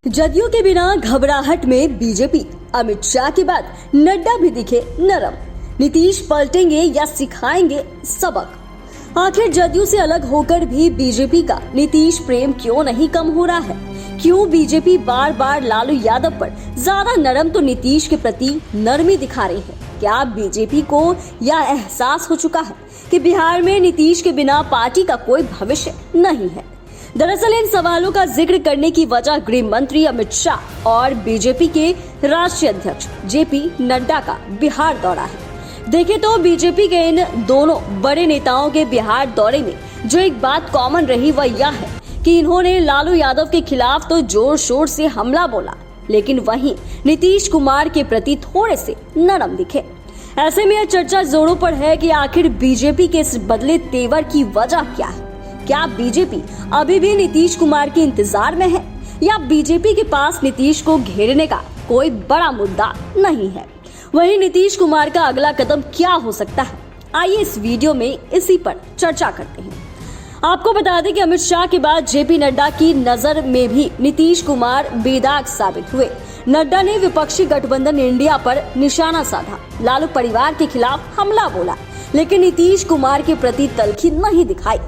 जदयू के बिना घबराहट में बीजेपी। अमित शाह के बाद नड्डा भी दिखे नरम। नीतीश पलटेंगे या सिखाएंगे सबक। आखिर जदयू से अलग होकर भी बीजेपी का नीतीश प्रेम क्यों नहीं कम हो रहा है? क्यों बीजेपी बार बार लालू यादव पर ज्यादा नरम तो नीतीश के प्रति नरमी दिखा रही है? क्या बीजेपी को यह एहसास हो चुका है कि बिहार में नीतीश के बिना पार्टी का कोई भविष्य नहीं है? दरअसल इन सवालों का जिक्र करने की वजह गृह मंत्री अमित शाह और बीजेपी के राष्ट्रीय अध्यक्ष जेपी नड्डा का बिहार दौरा है। देखें तो बीजेपी के इन दोनों बड़े नेताओं के बिहार दौरे में जो एक बात कॉमन रही वह यह है कि इन्होंने लालू यादव के खिलाफ तो जोर शोर से हमला बोला, लेकिन वहीं नीतीश कुमार के प्रति थोड़े से नरम दिखे। ऐसे में यह चर्चा जोरों पर है कि आखिर बीजेपी के इस बदले तेवर की वजह क्या है? क्या बीजेपी अभी भी नीतीश कुमार के इंतजार में है या बीजेपी के पास नीतीश को घेरने का कोई बड़ा मुद्दा नहीं है? वहीं नीतीश कुमार का अगला कदम क्या हो सकता है? आइए इस वीडियो में इसी पर चर्चा करते हैं। आपको बता दें कि अमित शाह के बाद जेपी नड्डा की नजर में भी नीतीश कुमार बेदाग साबित हुए। नड्डा ने विपक्षी गठबंधन इंडिया पर निशाना साधा, लालू परिवार के खिलाफ हमला बोला, लेकिन नीतीश कुमार के प्रति तल्खी नहीं दिखाई।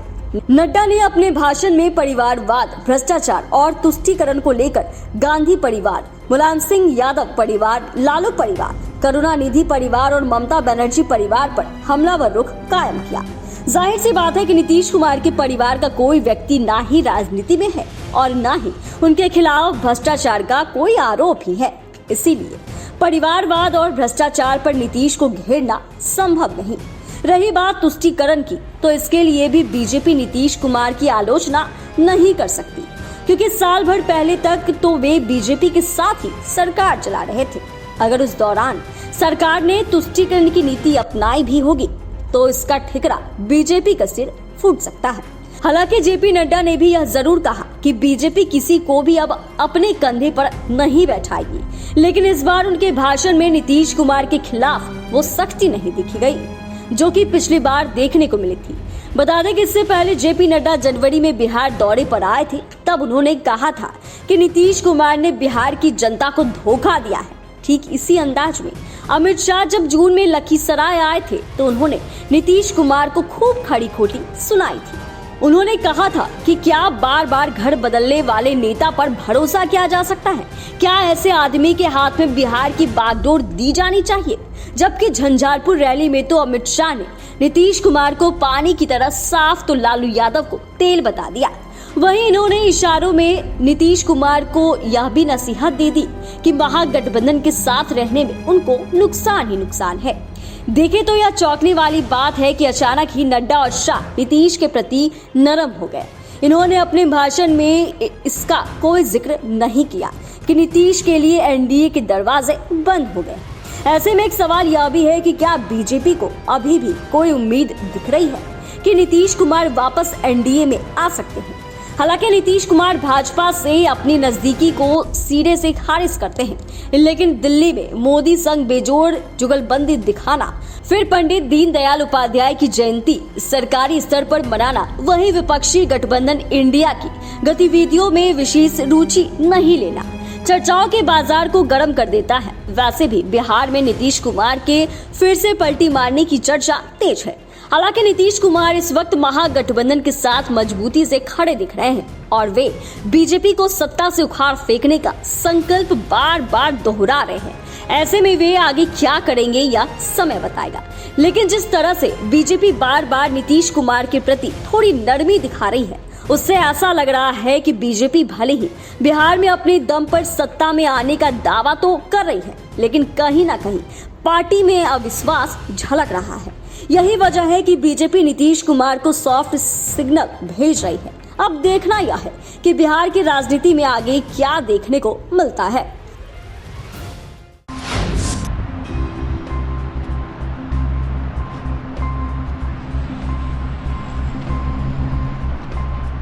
नड्डा ने अपने भाषण में परिवारवाद, भ्रष्टाचार और तुष्टीकरण को लेकर गांधी परिवार, मुलायम सिंह यादव परिवार, लालू परिवार, करुणानिधि परिवार और ममता बनर्जी परिवार पर हमलावर रुख कायम किया। जाहिर सी बात है कि नीतीश कुमार के परिवार का कोई व्यक्ति ना ही राजनीति में है और ना ही उनके खिलाफ भ्रष्टाचार का कोई आरोप ही है। इसीलिए परिवारवाद और भ्रष्टाचार पर नीतीश को घेरना संभव नहीं। रही बात तुष्टीकरण की, तो इसके लिए भी बीजेपी नीतीश कुमार की आलोचना नहीं कर सकती, क्योंकि साल भर पहले तक तो वे बीजेपी के साथ ही सरकार चला रहे थे। अगर उस दौरान सरकार ने तुष्टीकरण की नीति अपनाई भी होगी तो इसका ठिकरा बीजेपी का सिर फूट सकता है। हालांकि जेपी नड्डा ने भी यह जरूर कहा कि बीजेपी किसी को भी अब अपने कंधे पर नहीं बैठाएगी, लेकिन इस बार उनके भाषण में नीतीश कुमार के खिलाफ वो सख्ती नहीं दिखी गई जो कि पिछली बार देखने को मिली थी। बता दें कि इससे पहले जेपी नड्डा जनवरी में बिहार दौरे पर आए थे। तब उन्होंने कहा था कि नीतीश कुमार ने बिहार की जनता को धोखा दिया है। ठीक इसी अंदाज में अमित शाह जब जून में लखीसराय आए थे तो उन्होंने नीतीश कुमार को खूब खड़ी खोटी सुनाई थी। उन्होंने कहा था कि क्या बार बार घर बदलने वाले नेता पर भरोसा किया जा सकता है? क्या ऐसे आदमी के हाथ में बिहार की बागडोर दी जानी चाहिए? जबकि झंझारपुर रैली में तो अमित शाह ने नीतीश कुमार को पानी की तरह साफ तो लालू यादव को तेल बता दिया। वहीं इन्होंने इशारों में नीतीश कुमार को यह भी नसीहत दे दी कि महागठबंधन के साथ रहने में उनको नुकसान ही नुकसान है। देखें तो यह चौंकने वाली बात है कि अचानक ही नड्डा और शाह नीतीश के प्रति नरम हो गए। इन्होंने अपने भाषण में इसका कोई जिक्र नहीं किया कि नीतीश के लिए एनडीए के दरवाजे बंद हो गए। ऐसे में एक सवाल यह भी है कि क्या बीजेपी को अभी भी कोई उम्मीद दिख रही है कि नीतीश कुमार वापस एनडीए में आ सकते हैं? हालांकि नीतीश कुमार भाजपा से अपनी नजदीकी को सिरे से खारिज करते हैं, लेकिन दिल्ली में मोदी संग बेजोड़ जुगलबंदी दिखाना, फिर पंडित दीनदयाल उपाध्याय की जयंती सरकारी स्तर पर मनाना, वहीं विपक्षी गठबंधन इंडिया की गतिविधियों में विशेष रुचि नहीं लेना चर्चाओं के बाजार को गर्म कर देता है। वैसे भी बिहार में नीतीश कुमार के फिर से पलटी मारने की चर्चा तेज है। हालांकि नीतीश कुमार इस वक्त महागठबंधन के साथ मजबूती से खड़े दिख रहे हैं और वे बीजेपी को सत्ता से उखाड़ फेंकने का संकल्प बार बार दोहरा रहे हैं। ऐसे में वे आगे क्या करेंगे या समय बताएगा, लेकिन जिस तरह से बीजेपी बार बार नीतीश कुमार के प्रति थोड़ी नरमी दिखा रही है, उससे ऐसा लग रहा है कि बीजेपी भले ही बिहार में अपने दम पर सत्ता में आने का दावा तो कर रही है, लेकिन कहीं ना कहीं पार्टी में अविश्वास झलक रहा है। यही वजह है कि बीजेपी नीतीश कुमार को सॉफ्ट सिग्नल भेज रही है। अब देखना यह है कि बिहार की राजनीति में आगे क्या देखने को मिलता है।